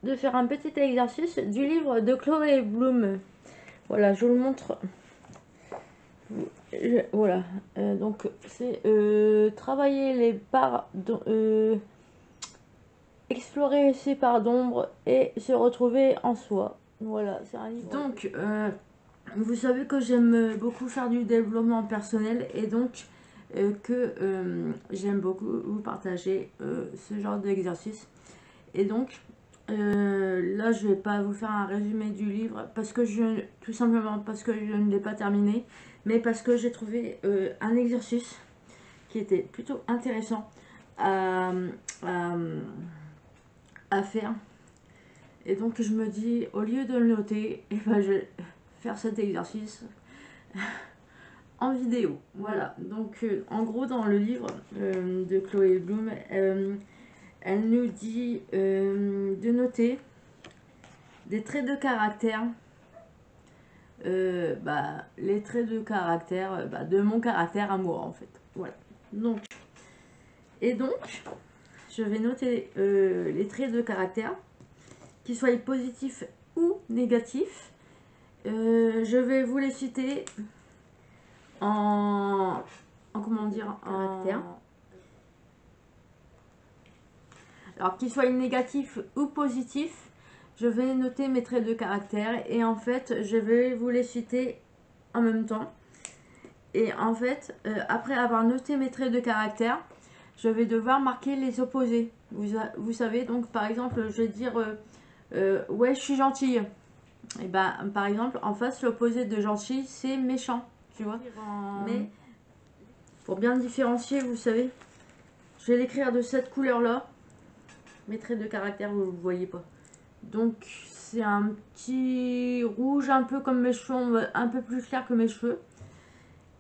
De faire un petit exercice du livre de Chloé Bloom. Voilà, je vous le montre. Voilà, donc c'est travailler les parts, explorer ses parts d'ombre et se retrouver en soi. Voilà, c'est un livre. Donc, vous savez que j'aime beaucoup faire du développement personnel et donc que j'aime beaucoup vous partager ce genre d'exercice. Et donc, là, je vais pas vous faire un résumé du livre parce que tout simplement parce que je ne l'ai pas terminé, mais parce que j'ai trouvé un exercice qui était plutôt intéressant à, à, à faire. Et donc, je me dis, au lieu de le noter, eh ben, je vais faire cet exercice en vidéo. Voilà. Donc, en gros, dans le livre de Chloé Bloom, elle nous dit de noter des traits de caractère, les traits de caractère de mon caractère à moi en fait. Voilà. Donc, je vais noter les traits de caractère, qu'ils soient positifs ou négatifs. Je vais vous les citer en comment dire, caractère. Alors qu'ils soient négatifs ou positifs, je vais noter mes traits de caractère et en fait, je vais vous les citer en même temps. Et en fait, après avoir noté mes traits de caractère, je vais devoir marquer les opposés. Vous savez, donc par exemple, je vais dire ouais, je suis gentille. Et ben, par exemple, en face, l'opposé de gentil, c'est méchant. Tu vois. Mais pour bien différencier, vous savez, je vais l'écrire de cette couleur-là. Mes traits de caractère, vous ne voyez pas. Donc, c'est un petit rouge, un peu comme mes cheveux, un peu plus clair que mes cheveux.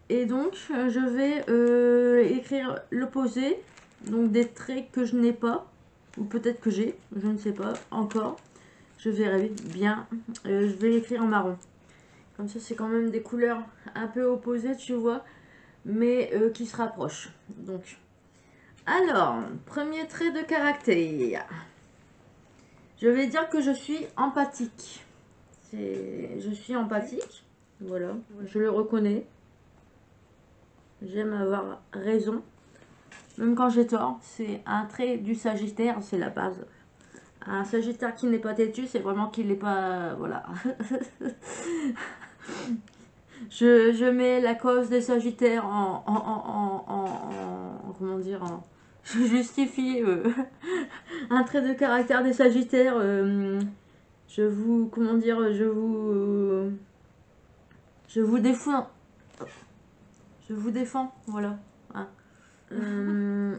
Et donc, je vais écrire l'opposé, donc des traits que je n'ai pas, ou peut-être que j'ai, je ne sais pas encore. Je verrai bien. Je vais l'écrire en marron. Comme ça, c'est quand même des couleurs un peu opposées, tu vois, mais qui se rapprochent. Donc, alors, premier trait de caractère. Je vais dire que je suis empathique. Je suis empathique, voilà, je le reconnais. J'aime avoir raison, même quand j'ai tort. C'est un trait du Sagittaire, c'est la base. Un Sagittaire qui n'est pas têtu, c'est vraiment qu'il n'est pas... Voilà. je mets la cause des Sagittaires comment dire, je justifie un trait de caractère des Sagittaires. Je vous... Comment dire, je vous défends. Je vous défends, voilà. Hein.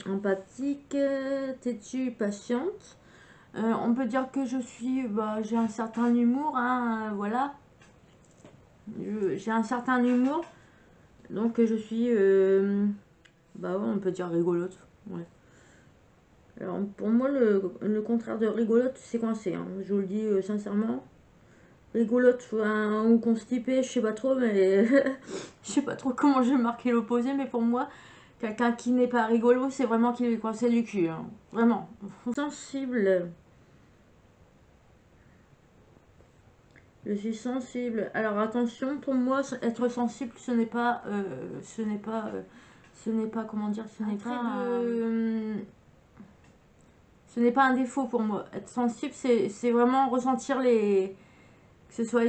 Empathique, têtue, patiente. On peut dire que je suis, j'ai un certain humour, hein, voilà. J'ai un certain humour, donc je suis, ouais, on peut dire rigolote. Ouais. Alors pour moi, le contraire de rigolote, c'est coincé. Hein, je vous le dis sincèrement. Rigolote ou constipée, je sais pas trop, mais je sais pas trop comment je vais marquer l'opposé, mais pour moi, quelqu'un qui n'est pas rigolo, c'est vraiment qu'il est coincé du cul. Hein. Vraiment. Sensible. Je suis sensible. Alors attention, pour moi, être sensible, ce n'est pas, comment dire, ce n'est pas un défaut pour moi. Être sensible, c'est vraiment ressentir que ce soit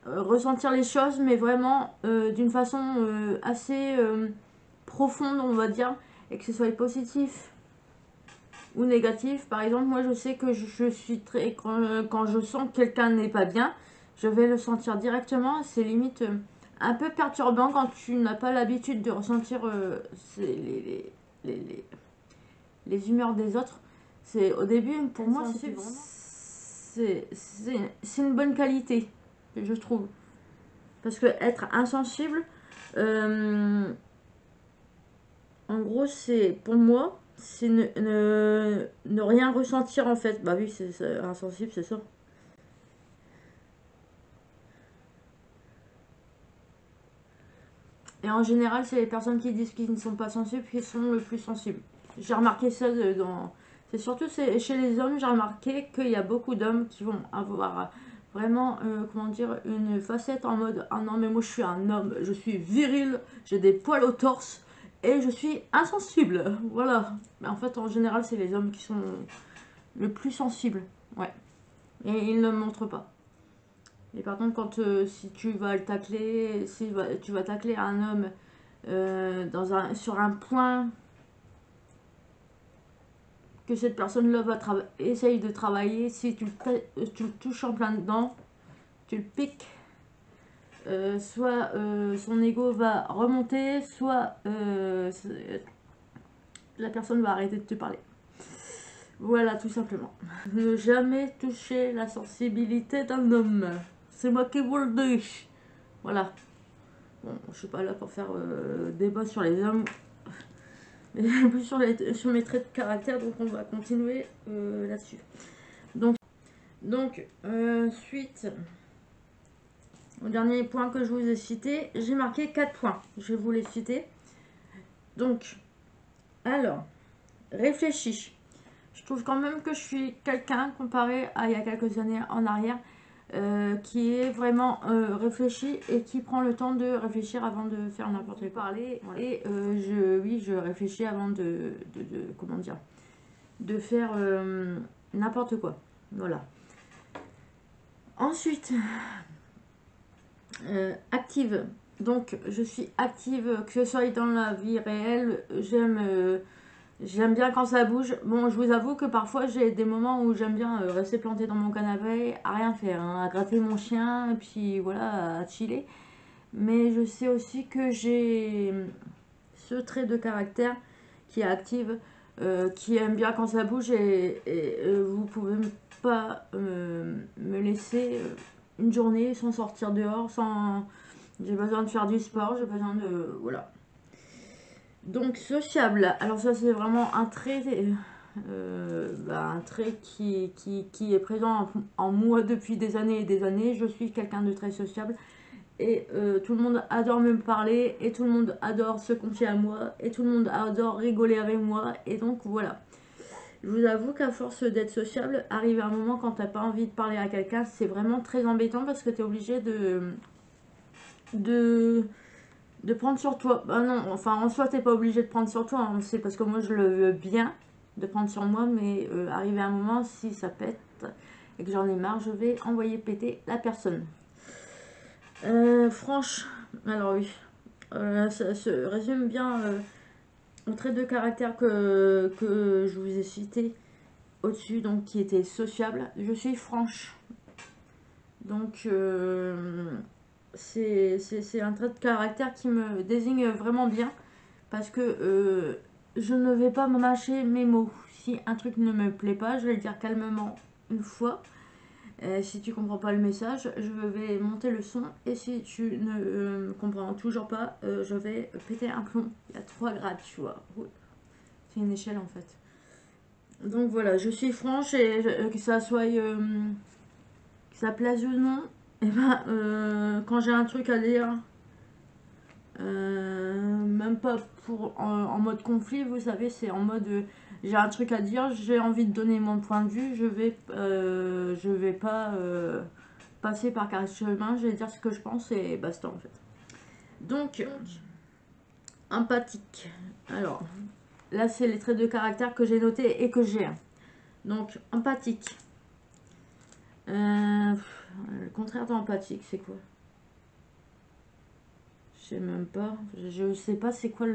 ressentir les choses, mais vraiment d'une façon assez profonde, on va dire, et que ce soit positif ou négatif. Par exemple, moi, je sais que je suis très quand je sens que quelqu'un n'est pas bien, je vais le sentir directement. C'est limite un peu perturbant quand tu n'as pas l'habitude de ressentir les humeurs des autres. C'est au début pour moi c'est une bonne qualité, je trouve, parce que être insensible, en gros, c'est pour moi, c'est ne rien ressentir en fait. Bah oui, c'est insensible, c'est ça. Et en général, c'est les personnes qui disent qu'ils ne sont pas sensibles qui sont le plus sensibles. J'ai remarqué ça dans C'est surtout chez les hommes, j'ai remarqué qu'il y a beaucoup d'hommes qui vont avoir vraiment, comment dire, une facette en mode ah non, mais moi je suis un homme, je suis viril, j'ai des poils au torse et je suis insensible. Voilà. Mais en fait, en général, c'est les hommes qui sont le plus sensibles. Ouais. Et ils ne le montrent pas. Et par contre, quand si tu vas le tacler, si tu vas tacler un homme sur un point que cette personne-là essaye de travailler, si tu le touches en plein dedans, tu le piques, soit son ego va remonter, soit la personne va arrêter de te parler. Voilà, tout simplement. Ne jamais toucher la sensibilité d'un homme. C'est moi qui vous le dis. Voilà. Bon, je suis pas là pour faire débat sur les hommes, mais plus sur mes traits de caractère, donc on va continuer là-dessus. Donc, suite au dernier point que je vous ai cité, j'ai marqué 4 points. Je vais vous les citer. Donc, alors, réfléchis. Je trouve quand même que je suis quelqu'un, comparé à il y a quelques années en arrière, qui est vraiment réfléchi et qui prend le temps de réfléchir avant de faire n'importe quoi. Parler. Voilà. Et je réfléchis avant comment dire, de faire n'importe quoi. Voilà. Ensuite, active. Donc, je suis active, que ce soit dans la vie réelle. J'aime bien quand ça bouge. Bon, je vous avoue que parfois j'ai des moments où j'aime bien rester plantée dans mon canapé, à rien faire, hein, à gratter mon chien, et puis voilà, à chiller. Mais je sais aussi que j'ai ce trait de caractère qui est active, qui aime bien quand ça bouge, et vous pouvez pas me laisser une journée sans sortir dehors, sans... J'ai besoin de faire du sport, j'ai besoin de... Voilà. Donc sociable, alors ça c'est vraiment un trait, un trait qui est présent en moi depuis des années et des années. Je suis quelqu'un de très sociable et tout le monde adore me parler et tout le monde adore se confier à moi et tout le monde adore rigoler avec moi, et donc voilà. Je vous avoue qu'à force d'être sociable, arrive un moment quand t'as pas envie de parler à quelqu'un, c'est vraiment très embêtant parce que tu es obligé de prendre sur toi. Bah non, enfin en soi t'es pas obligé de prendre sur toi, hein. C'est parce que moi je le veux bien de prendre sur moi, mais arrivé à un moment, si ça pète et que j'en ai marre, je vais envoyer péter la personne. Franche, alors oui, ça se résume bien au trait de caractère que je vous ai cité au-dessus, donc qui était sociable. Je suis franche, donc c'est un trait de caractère qui me désigne vraiment bien, parce que je ne vais pas me mâcher mes mots. Si un truc ne me plaît pas, je vais le dire calmement une fois. Si tu comprends pas le message, je vais monter le son, et si tu ne comprends toujours pas, je vais péter un plomb. Il y a 3 grades, tu vois. C'est une échelle en fait. Donc voilà, je suis franche, et que ça soit que ça plaise ou non, et ben quand j'ai un truc à dire, même pas en mode conflit, vous savez, c'est en mode j'ai un truc à dire, j'ai envie de donner mon point de vue, je vais pas passer par 4 chemins, je vais dire ce que je pense et basta en fait. Donc, empathique. Alors, là c'est les traits de caractère que j'ai notés et que j'ai. Donc, empathique. Le contraire d'empathique, c'est quoi? Je sais même pas. Je sais pas c'est quoi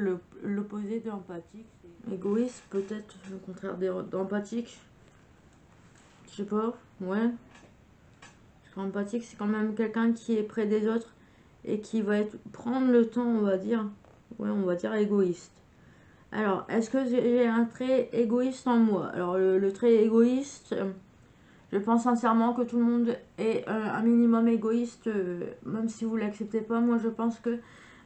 l'opposé de empathique. Égoïste, peut-être le contraire d'empathique. Je sais pas. Ouais. Parce qu'empathique, c'est quand même quelqu'un qui est près des autres et qui va prendre le temps, on va dire. Ouais, on va dire égoïste. Alors, est-ce que j'ai un trait égoïste en moi? Alors, le trait égoïste, je pense sincèrement que tout le monde est un minimum égoïste, même si vous ne l'acceptez pas. Moi, je pense que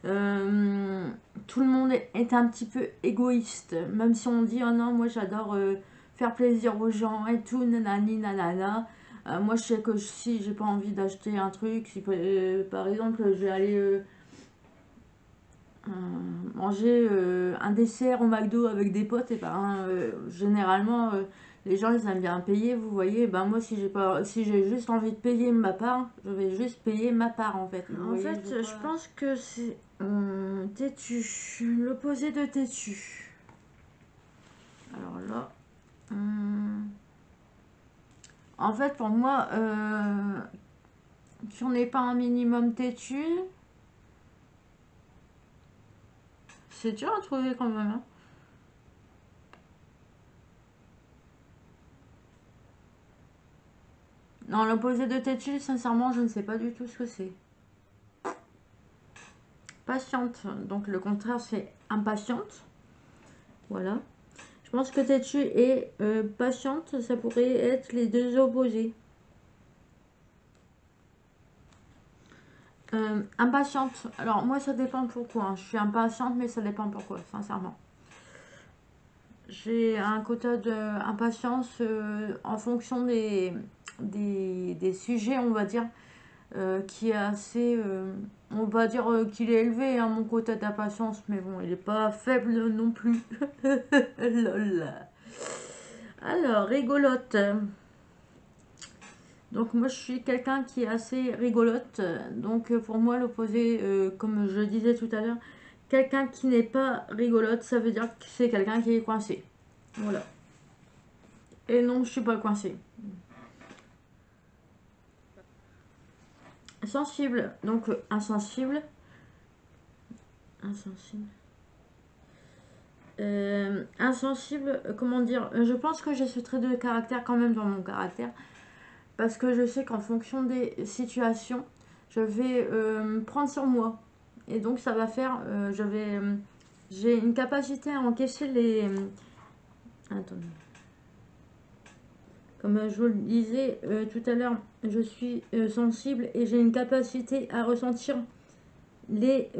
tout le monde est un petit peu égoïste. Même si on dit, oh non, moi j'adore faire plaisir aux gens et tout, nanani, nanana. Moi, je sais que si j'ai pas envie d'acheter un truc, si par exemple, je vais aller... manger un dessert au McDo avec des potes, et ben généralement les gens ils aiment bien payer, vous voyez. Ben moi si j'ai juste envie de payer ma part, je vais juste payer ma part en fait. Vous voyez, je pense que c'est têtu, l'opposé de têtu. Alors là, en fait pour moi, si on n'est pas un minimum têtu, c'est dur à trouver quand même, hein. Non, l'opposé de têtu, sincèrement, je ne sais pas du tout ce que c'est. Patiente, donc le contraire, c'est impatiente. Voilà. Je pense que têtu et patiente, ça pourrait être les deux opposés. Impatiente. Alors, moi, ça dépend pourquoi, hein. Je suis impatiente, mais ça dépend pourquoi, sincèrement. J'ai un quota d'impatience en fonction des sujets, on va dire, qui est assez, on va dire qu'il est élevé, hein, mon quota d'impatience, mais bon, il n'est pas faible non plus. Lol. Alors, rigolote. Donc moi, je suis quelqu'un qui est assez rigolote. Donc pour moi, l'opposé, comme je le disais tout à l'heure, quelqu'un qui n'est pas rigolote, ça veut dire que c'est quelqu'un qui est coincé. Voilà. Et non, je suis pas coincée. Sensible. Donc insensible. Insensible. Insensible, comment dire, je pense que j'ai ce trait de caractère quand même dans mon caractère, parce que je sais qu'en fonction des situations, je vais me prendre sur moi, et donc ça va faire, j'ai une capacité à encaisser les, attendez, comme je vous le disais tout à l'heure, je suis sensible et j'ai une capacité à ressentir les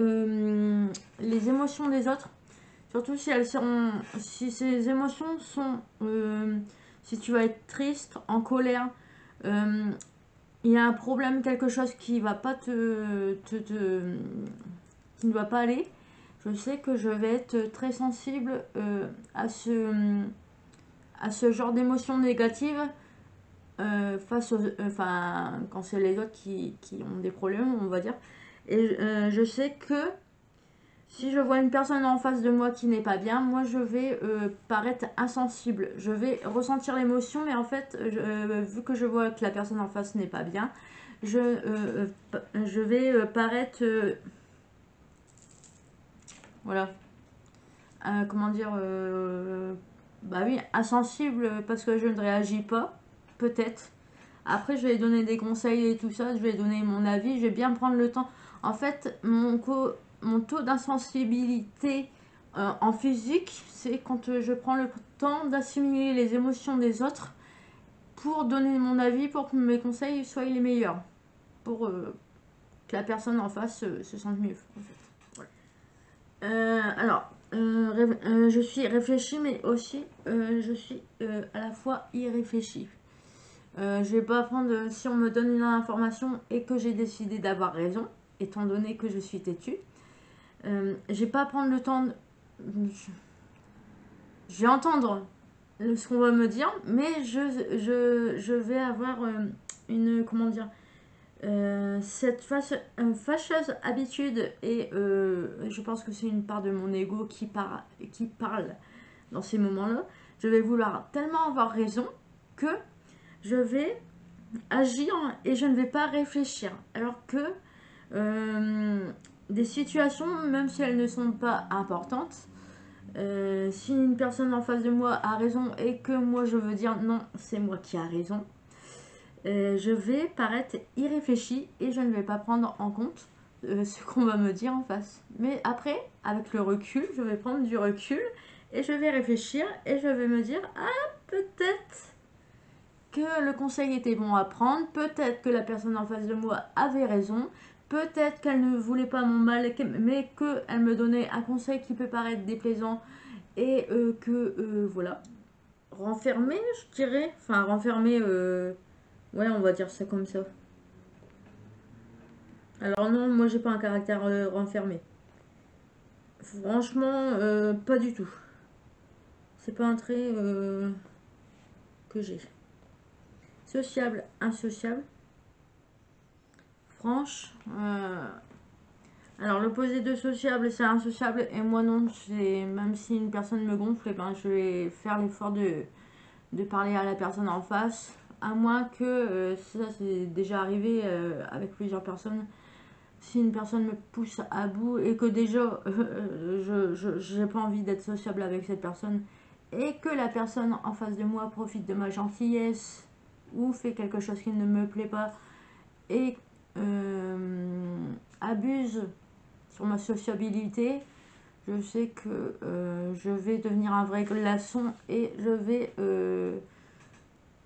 émotions des autres. Surtout si elles sont, si ces émotions sont, si tu vas être triste, en colère, il y a un problème, quelque chose qui va pas qui ne va pas aller. Je sais que je vais être très sensible à ce genre d'émotions négatives face aux, enfin, quand c'est les autres qui ont des problèmes, on va dire. Et je sais que si je vois une personne en face de moi qui n'est pas bien, moi je vais paraître insensible. Je vais ressentir l'émotion, mais en fait, vu que je vois que la personne en face n'est pas bien, je vais paraître, voilà, comment dire, bah oui, insensible parce que je ne réagis pas, peut-être. Après, je vais donner des conseils et tout ça, je vais donner mon avis, je vais bien prendre le temps. En fait, mon taux d'insensibilité en physique, c'est quand je prends le temps d'assimiler les émotions des autres pour donner mon avis, pour que mes conseils soient les meilleurs, pour que la personne en face se sente mieux. En fait. Alors, je suis réfléchie, mais aussi je suis à la fois irréfléchie. Je vais pas prendre, si on me donne une information et que j'ai décidé d'avoir raison, étant donné que je suis têtue, je vais pas prendre le temps de, je vais entendre ce qu'on va me dire, mais je vais avoir une, comment dire, cette fâcheuse habitude, et je pense que c'est une part de mon ego qui parle dans ces moments-là. Je vais vouloir tellement avoir raison que je vais agir et je ne vais pas réfléchir. Alors que des situations, même si elles ne sont pas importantes, si une personne en face de moi a raison et que moi je veux dire non, c'est moi qui a raison, je vais paraître irréfléchi et je ne vais pas prendre en compte ce qu'on va me dire en face. Mais après, avec le recul, je vais prendre du recul et je vais réfléchir et je vais me dire, ah, peut-être que le conseil était bon à prendre, peut-être que la personne en face de moi avait raison, peut-être qu'elle ne voulait pas mon mal, mais qu'elle me donnait un conseil qui peut paraître déplaisant, et voilà, renfermer, je dirais, enfin renfermer, ouais, on va dire ça comme ça. Alors non, moi j'ai pas un caractère renfermé. Franchement, pas du tout. C'est pas un trait que j'ai. Sociable, insociable. Franche. Alors l'opposé de sociable, c'est insociable. Et moi non, même si une personne me gonfle, eh ben, je vais faire l'effort de parler à la personne en face. À moins que, ça c'est déjà arrivé avec plusieurs personnes, si une personne me pousse à bout et que déjà je n'ai pas envie d'être sociable avec cette personne et que la personne en face de moi profite de ma gentillesse ou fait quelque chose qui ne me plaît pas et abuse sur ma sociabilité, je sais que je vais devenir un vrai glaçon et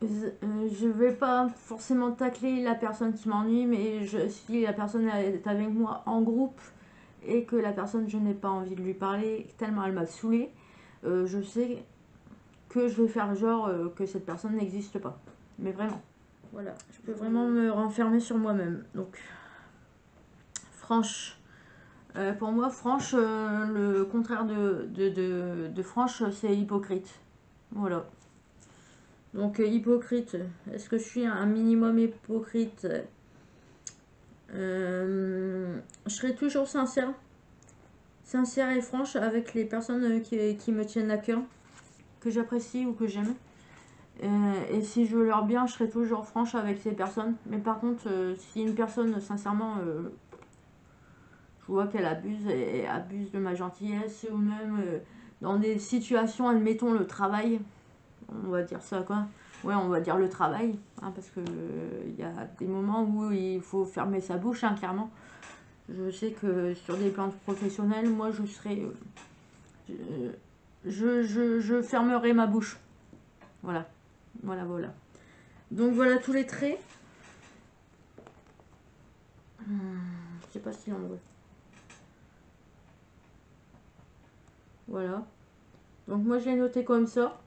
je vais pas forcément tacler la personne qui m'ennuie, mais si la personne est avec moi en groupe et que la personne, je n'ai pas envie de lui parler tellement elle m'a saoulée, je sais que je vais faire genre que cette personne n'existe pas. Mais vraiment, voilà, je peux vraiment me renfermer sur moi-même. Donc, franche. Pour moi, franche, le contraire de franche, c'est hypocrite. Voilà. Donc hypocrite, est-ce que je suis un minimum hypocrite? Je serai toujours sincère et franche avec les personnes qui me tiennent à cœur, que j'apprécie ou que j'aime. Et si je veux leur bien, je serai toujours franche avec ces personnes. Mais par contre, si une personne, sincèrement, je vois qu'elle abuse et abuse de ma gentillesse, ou même dans des situations, admettons le travail, on va dire ça quoi. Ouais, on va dire le travail, hein, parce que il y a des moments où il faut fermer sa bouche, hein, clairement. Je sais que sur des plans professionnels, moi je serai, je fermerai ma bouche. Voilà, voilà. Donc voilà tous les traits. Je sais pas si on veut. Voilà. Donc moi je l'ai noté comme ça.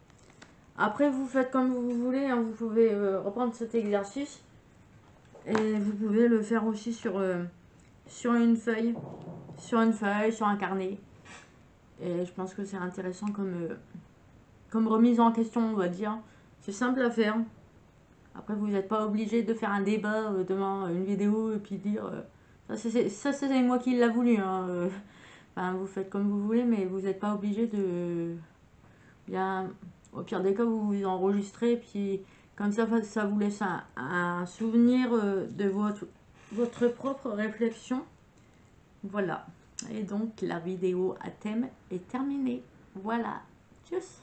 Après vous faites comme vous voulez, hein, vous pouvez reprendre cet exercice et vous pouvez le faire aussi sur une feuille, sur un carnet. Et je pense que c'est intéressant comme remise en question, on va dire. C'est simple à faire. Après, vous n'êtes pas obligé de faire un débat devant une vidéo et puis dire ça c'est moi qui l'a voulu. Hein, enfin, vous faites comme vous voulez, mais vous n'êtes pas obligé de. Bien, au pire des cas, vous vous enregistrez, puis comme ça vous laisse un souvenir de votre propre réflexion. Voilà. Et donc, la vidéo à thème est terminée. Voilà. Tchuss!